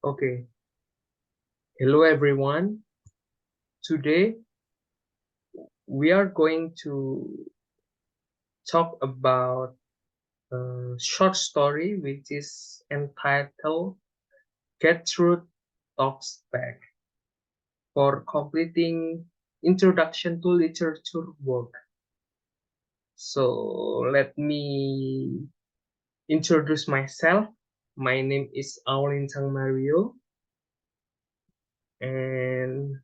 Okay, hello everyone. Today we are going to talk about a short story which is entitled Gertrude Talks Back for completing Introduction to Literature work. So let me introduce myself. My name is Aulin Sang Mario, and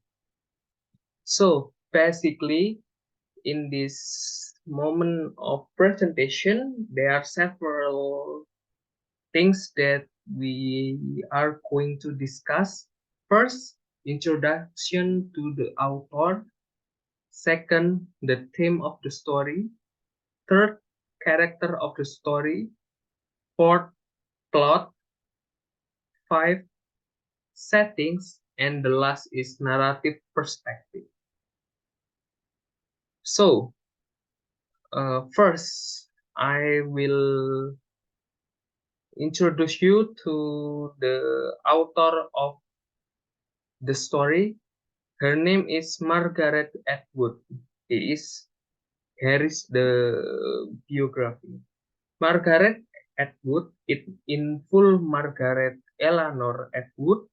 so basically in this moment of presentation, there are several things that we are going to discuss. First, introduction to the author. Second, the theme of the story. Third, character of the story. Fourth, plot. Five, settings. And the last is narrative perspective. So, first, I will introduce you to the author of the story. Her name is Margaret Atwood. Here is the biography. Margaret Atwood, in full Margaret Eleanor Atwood,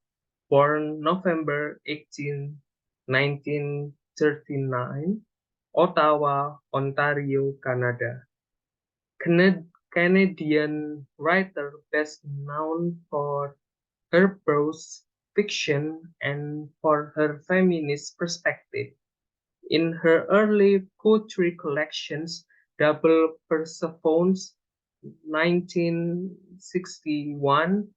born November 18, 1939, Ottawa, Ontario, Canada. Canadian writer best known for her prose fiction and for her feminist perspective. In her early poetry collections, Double Persephone's 1961,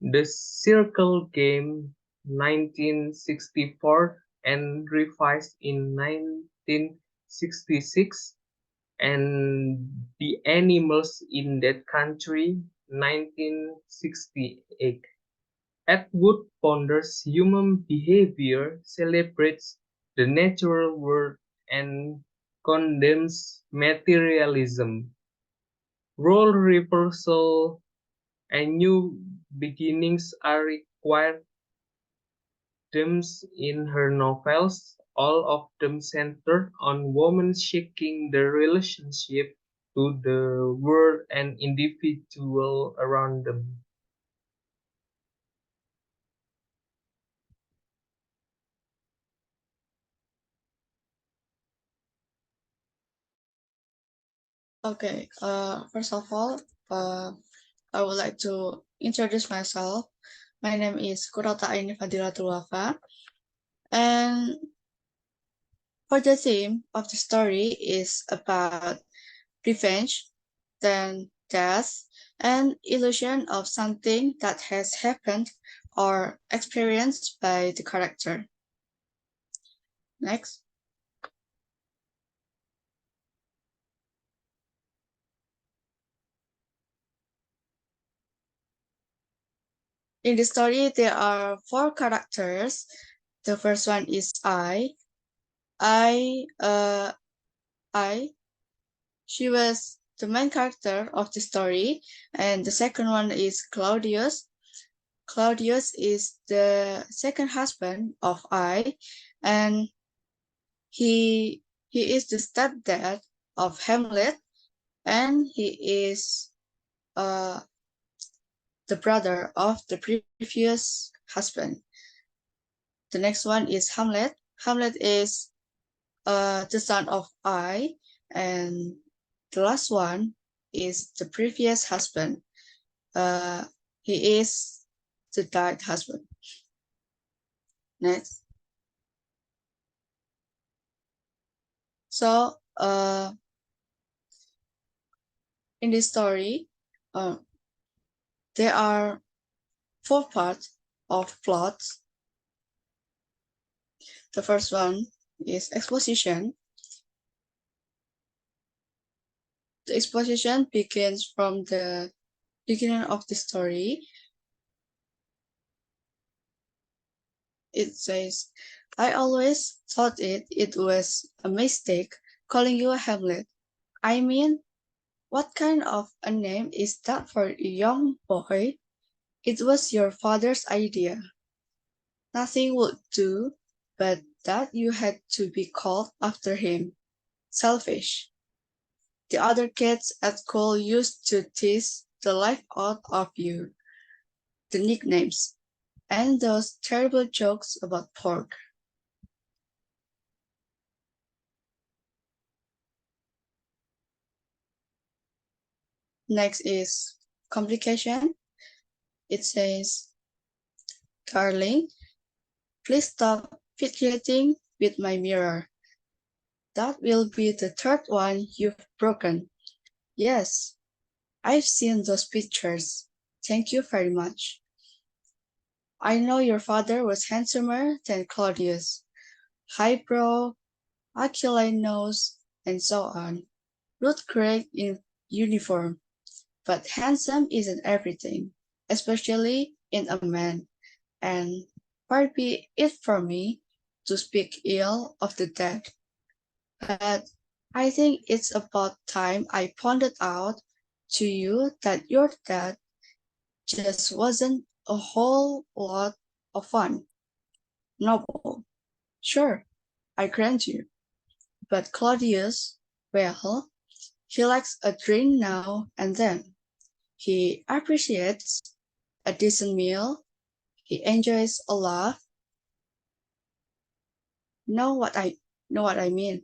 The Circle Game 1964 and revised in 1966, and The Animals in That Country 1968. Atwood ponders human behavior, celebrates the natural world, and condemns materialism. Role reversal and new beginnings are required themes in her novels, all of them centered on women seeking the relationship to the world and individual around them. Okay, first of all, I would like to introduce myself. My name is Kurata Aini Fadilatul Wafa, and for the theme of the story is about revenge, then death, and illusion of something that has happened or experienced by the character. Next. In the story, there are 4 characters. The first one is I. She was the main character of the story, and the second one is Claudius. Claudius is the second husband of I, and he is the stepdad of Hamlet, and he is the brother of the previous husband. The next one is Hamlet. Hamlet is the son of I, and the last one is the previous husband. He is the died husband. Next. So, in this story, there are 4 parts of plots. The first one is exposition. The exposition begins from the beginning of the story. It says, I always thought it was a mistake calling you a Hamlet. I mean, what kind of a name is that for a young boy? It was your father's idea. Nothing would do but that you had to be called after him. Selfish. The other kids at school used to tease the life out of you. The nicknames and those terrible jokes about pork. Next is complication. It says, darling, please stop fidgeting with my mirror. That will be the third one you've broken. Yes, I've seen those pictures. Thank you very much. I know your father was handsomer than Claudius. Highbrow, aquiline nose, and so on. Looked great in uniform. But handsome isn't everything, especially in a man. And far be it from me to speak ill of the dead. But I think it's about time I pointed out to you that your dad just wasn't a whole lot of fun. Noble. Sure, I grant you. But Claudius, well, he likes a drink now and then. He appreciates a decent meal. He enjoys a laugh. Know what I mean?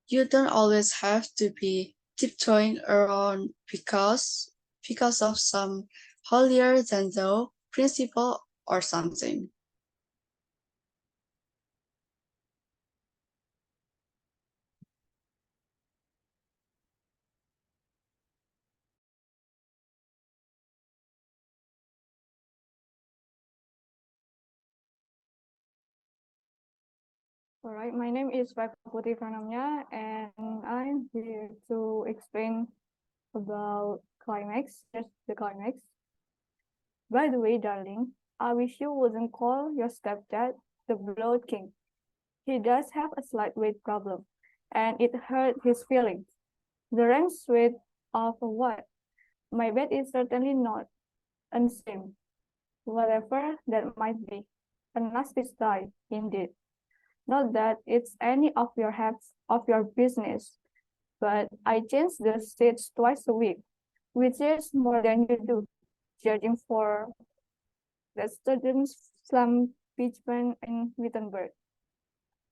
You don't always have to be tiptoeing around because of some holier than thou principle or something. All right, my name is Putri Pranamya, and I'm here to explain about climax. Here's the climax. By the way, darling, I wish you wouldn't call your stepdad the Blood King. He does have a slight weight problem, and it hurt his feelings. The rank weight of what? My bet is certainly not unseen. Whatever that might be. A nasty style, indeed. Not that it's any of your business, but I change the seats twice a week, which is more than you do, judging for the students' slum pitchman in Wittenberg.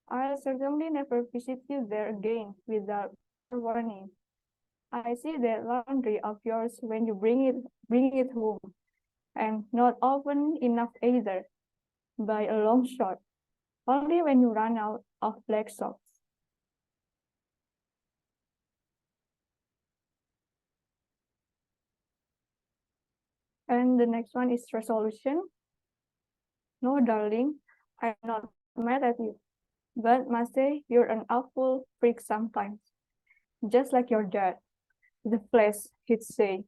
I'll certainly never visit you there again without warning. I see that laundry of yours when you bring it home, and not often enough either, by a long shot. Only when you run out of black socks. And the next one is resolution. No, darling, I'm not mad at you, but must say you're an awful freak sometimes. Just like your dad. The flesh, he'd say.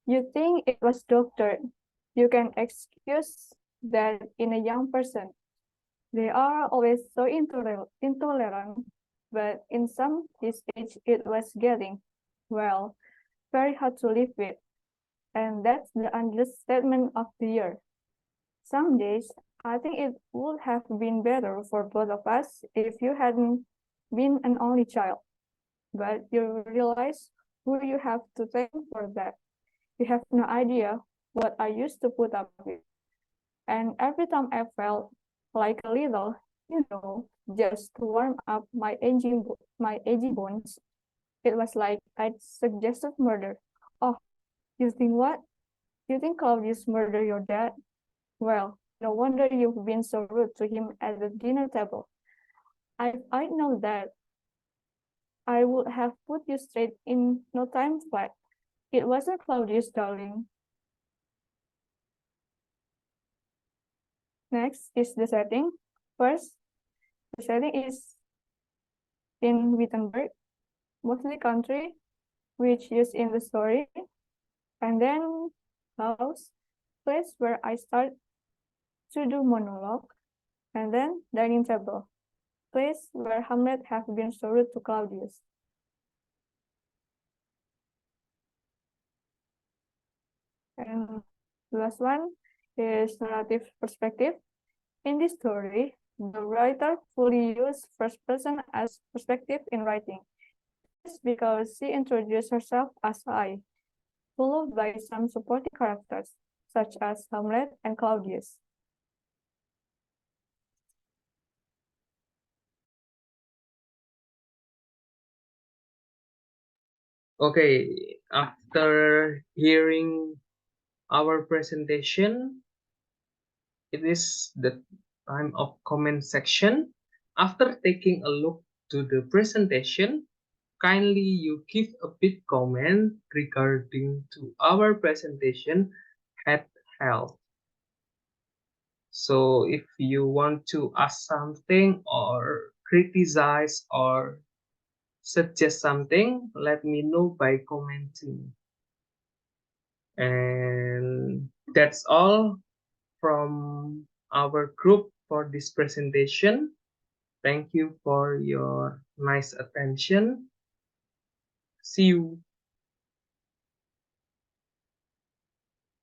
You think it was doctored. You can excuse that in a young person. They are always so intolerant, but in some his age it was getting, well, very hard to live with. And that's the understatement of the year. Some days, I think it would have been better for both of us if you hadn't been an only child. But you realize who you have to thank for that. You have no idea what I used to put up with. And every time I felt like a little, just to warm up my aging bones, it was like I'd suggested murder. Oh, you think what? You think Claudius murdered your dad? Well, no wonder you've been so rude to him at the dinner table. I know that. I would have put you straight in no time flat. It wasn't Claudius, darling. Next is the setting. First, the setting is in Wittenberg, mostly country, which is in the story. And then house, place where I start to do monologue. And then dining table, place where Hamlet have been so rude to Claudius. And last one is narrative perspective. In this story, the writer fully used first person as perspective in writing. This is because she introduced herself as I, followed by some supporting characters, such as Hamlet and Claudius. Okay, after hearing our presentation, it is the time of comment section. After taking a look to the presentation, kindly you give a bit comment regarding to our presentation had held. So if you want to ask something or criticize or suggest something, let me know by commenting. And that's all from our group for this presentation. Thank you for your nice attention. See you.